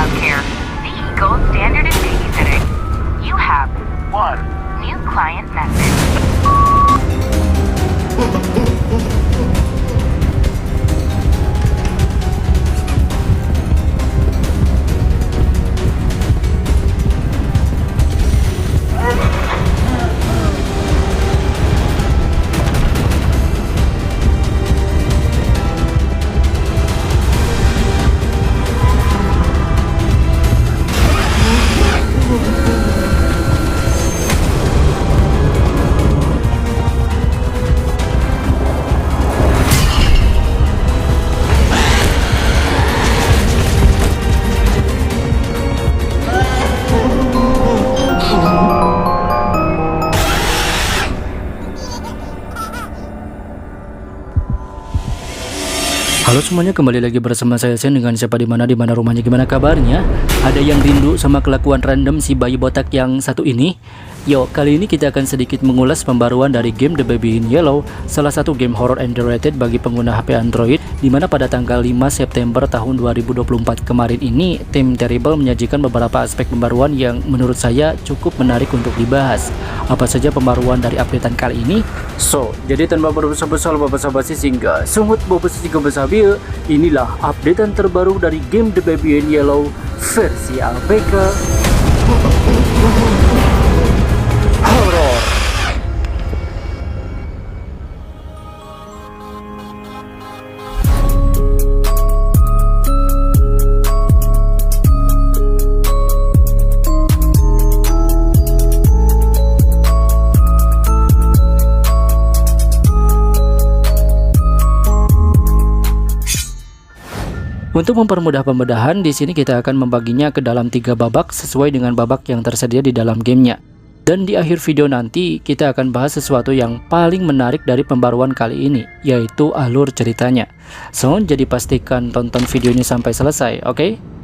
Childcare, the gold standard in babysitting. You have one new client message. Halo semuanya, kembali lagi bersama saya Sen dengan siapa di mana rumahnya, gimana kabarnya? Ada yang rindu sama kelakuan random si bayi botak yang satu ini? Yo, kali ini kita akan sedikit mengulas pembaruan dari game The Baby in Yellow, salah satu game horror underrated bagi pengguna HP Android, dimana pada tanggal 5 September tahun 2024 kemarin ini, tim Terrible menyajikan beberapa aspek pembaruan yang menurut saya cukup menarik untuk dibahas. Apa saja pembaruan dari updatean kali ini? So, jadi tanpa berbesar-besar basa-basi sehingga sungut bobos tiga besabia, inilah updatean terbaru dari game The Baby in Yellow versi APK horror. Untuk mempermudah pembedahan, di sini kita akan membaginya ke dalam 3 babak sesuai dengan babak yang tersedia di dalam gamenya. Dan di akhir video nanti, kita akan bahas sesuatu yang paling menarik dari pembaruan kali ini, yaitu alur ceritanya. So, jadi pastikan tonton videonya sampai selesai, oke?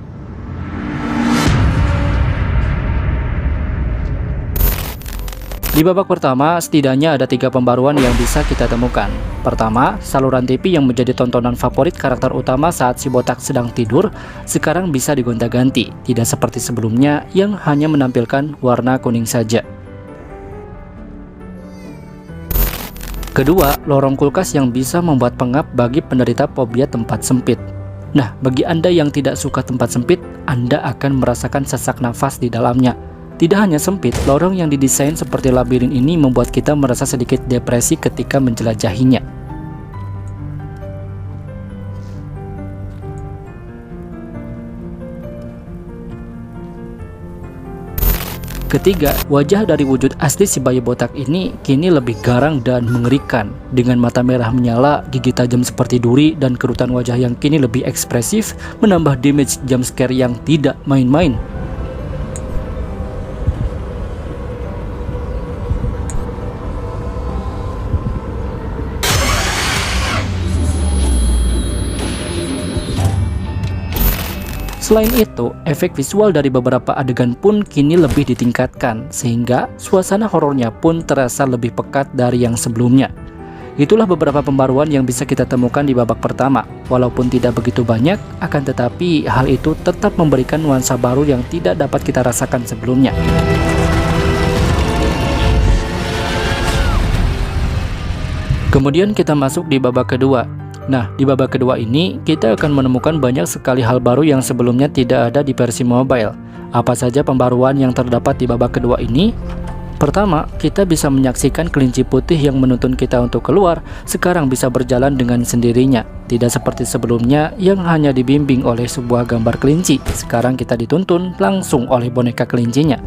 Di babak pertama, setidaknya ada 3 pembaruan yang bisa kita temukan. Pertama, saluran TV yang menjadi tontonan favorit karakter utama saat si botak sedang tidur, sekarang bisa digonta-ganti, tidak seperti sebelumnya yang hanya menampilkan warna kuning saja. Kedua, lorong kulkas yang bisa membuat pengap bagi penderita fobia tempat sempit. Nah, bagi Anda yang tidak suka tempat sempit, Anda akan merasakan sesak nafas di dalamnya. Tidak hanya sempit, lorong yang didesain seperti labirin ini membuat kita merasa sedikit depresi ketika menjelajahinya. Ketiga, wajah dari wujud asli si bayi botak ini kini lebih garang dan mengerikan. Dengan mata merah menyala, gigi tajam seperti duri, dan kerutan wajah yang kini lebih ekspresif menambah damage jumpscare yang tidak main-main. Selain itu, efek visual dari beberapa adegan pun kini lebih ditingkatkan, sehingga suasana horornya pun terasa lebih pekat dari yang sebelumnya. Itulah beberapa pembaruan yang bisa kita temukan di babak pertama. Walaupun tidak begitu banyak, akan tetapi hal itu tetap memberikan nuansa baru yang tidak dapat kita rasakan sebelumnya. Kemudian kita masuk di babak kedua. Nah, di babak kedua ini, kita akan menemukan banyak sekali hal baru yang sebelumnya tidak ada di versi mobile. Apa saja pembaruan yang terdapat di babak kedua ini? Pertama, kita bisa menyaksikan kelinci putih yang menuntun kita untuk keluar, sekarang bisa berjalan dengan sendirinya. Tidak seperti sebelumnya yang hanya dibimbing oleh sebuah gambar kelinci, sekarang kita dituntun langsung oleh boneka kelincinya.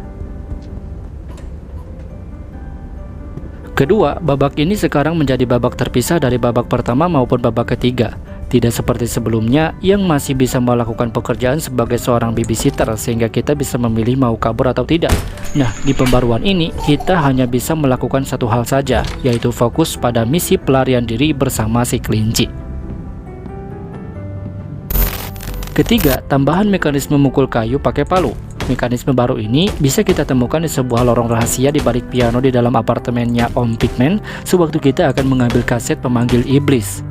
Kedua, babak ini sekarang menjadi babak terpisah dari babak pertama maupun babak ketiga. Tidak seperti sebelumnya yang masih bisa melakukan pekerjaan sebagai seorang babysitter sehingga kita bisa memilih mau kabur atau tidak. Nah, di pembaruan ini kita hanya bisa melakukan satu hal saja, yaitu fokus pada misi pelarian diri bersama si kelinci. Ketiga, tambahan mekanisme mukul kayu pakai palu. Mekanisme baru ini bisa kita temukan di sebuah lorong rahasia di balik piano di dalam apartemennya Om Pigman sewaktu kita akan mengambil kaset pemanggil iblis.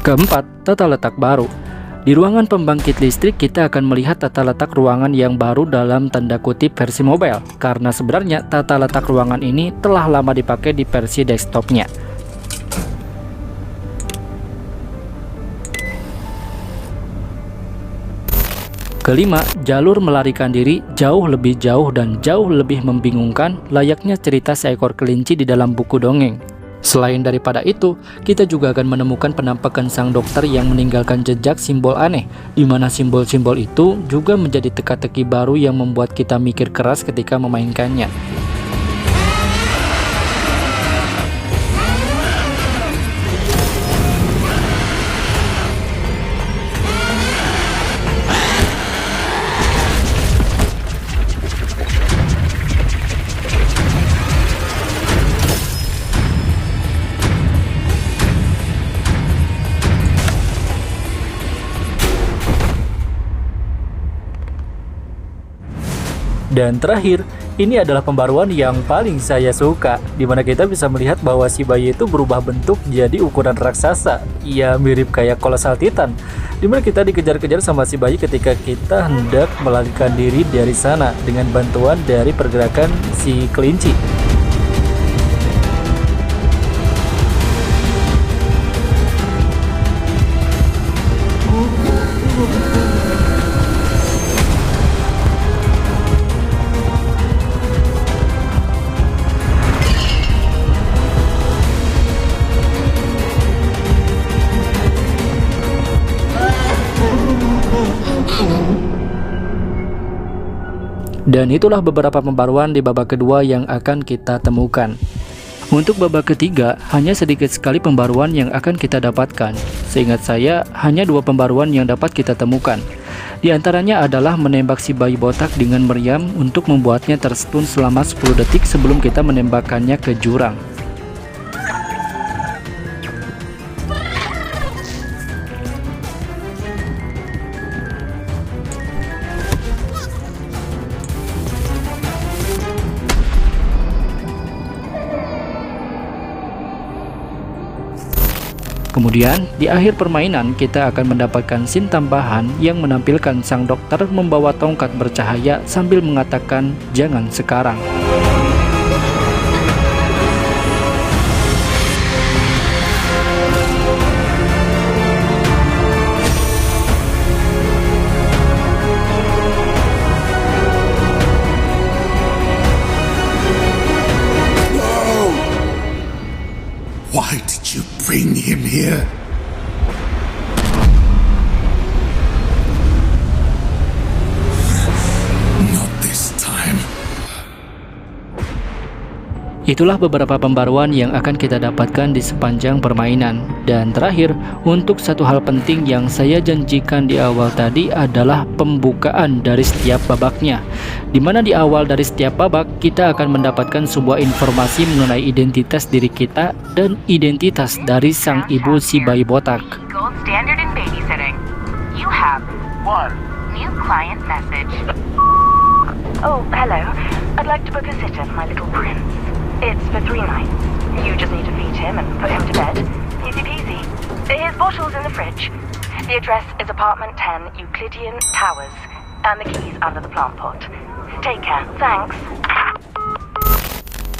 Keempat, tata letak baru. Di ruangan pembangkit listrik kita akan melihat tata letak ruangan yang baru dalam tanda kutip versi mobile, karena sebenarnya tata letak ruangan ini telah lama dipakai di versi desktopnya. Kelima, jalur melarikan diri jauh lebih jauh dan jauh lebih membingungkan, layaknya cerita seekor kelinci di dalam buku dongeng. Selain daripada itu, kita juga akan menemukan penampakan sang dokter yang meninggalkan jejak simbol aneh, di mana simbol-simbol itu juga menjadi teka-teki baru yang membuat kita mikir keras ketika memainkannya. Dan terakhir, ini adalah pembaruan yang paling saya suka, di mana kita bisa melihat bahwa si bayi itu berubah bentuk jadi ukuran raksasa. Ya, mirip kayak kolosal Titan, di mana kita dikejar-kejar sama si bayi ketika kita hendak melarikan diri dari sana dengan bantuan dari pergerakan si kelinci. Dan itulah beberapa pembaruan di babak kedua yang akan kita temukan. Untuk babak ketiga, hanya sedikit sekali pembaruan yang akan kita dapatkan. Seingat saya, hanya 2 pembaruan yang dapat kita temukan. Di antaranya adalah menembak si bayi botak dengan meriam untuk membuatnya terstun selama 10 detik sebelum kita menembakkannya ke jurang. Kemudian, di akhir permainan kita akan mendapatkan scene tambahan yang menampilkan sang dokter membawa tongkat bercahaya sambil mengatakan, "Jangan sekarang." Why did you bring him here? Not this time. Itulah beberapa pembaruan yang akan kita dapatkan di sepanjang permainan. Dan terakhir, untuk satu hal penting yang saya janjikan di awal tadi adalah pembukaan dari setiap babaknya, di mana di awal dari setiap babak kita akan mendapatkan sebuah informasi mengenai identitas diri kita dan identitas dari sang ibu si bayi botak. Gold standard in babysitting. You have one new client message. Oh, hello. I'd like to book a sitter for my little prince. It's for 3 nights. You just need to feed him and put him to bed. Easy peasy. His bottle's in the fridge. The address is apartment 10, Euclidean Towers. And the key's under the plant pot. Take care. Thanks.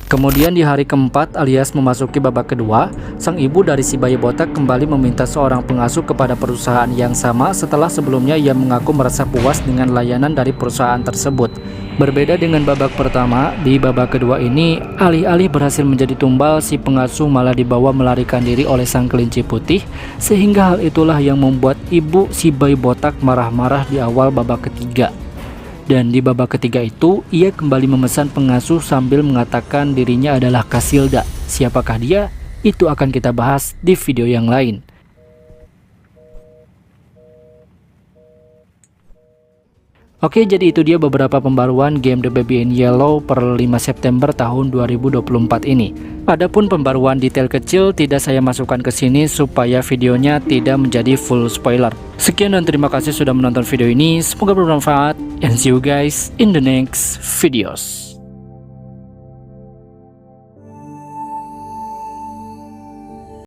Kemudian di hari keempat alias memasuki babak kedua, sang ibu dari si bayi botak kembali meminta seorang pengasuh kepada perusahaan yang sama setelah sebelumnya ia mengaku merasa puas dengan layanan dari perusahaan tersebut. Berbeda dengan babak pertama, di babak kedua ini alih-alih berhasil menjadi tumbal, si pengasuh malah dibawa melarikan diri oleh sang kelinci putih, sehingga hal itulah yang membuat ibu si bayi botak marah-marah di awal babak ketiga. Dan di babak ketiga itu, ia kembali memesan pengasuh sambil mengatakan dirinya adalah Casilda. Siapakah dia? Itu akan kita bahas di video yang lain. Oke, jadi itu dia beberapa pembaruan game The Baby in Yellow per 5 September tahun 2024 ini. Adapun pembaruan detail kecil tidak saya masukkan ke sini supaya videonya tidak menjadi full spoiler. Sekian dan terima kasih sudah menonton video ini. Semoga bermanfaat and see you guys in the next videos.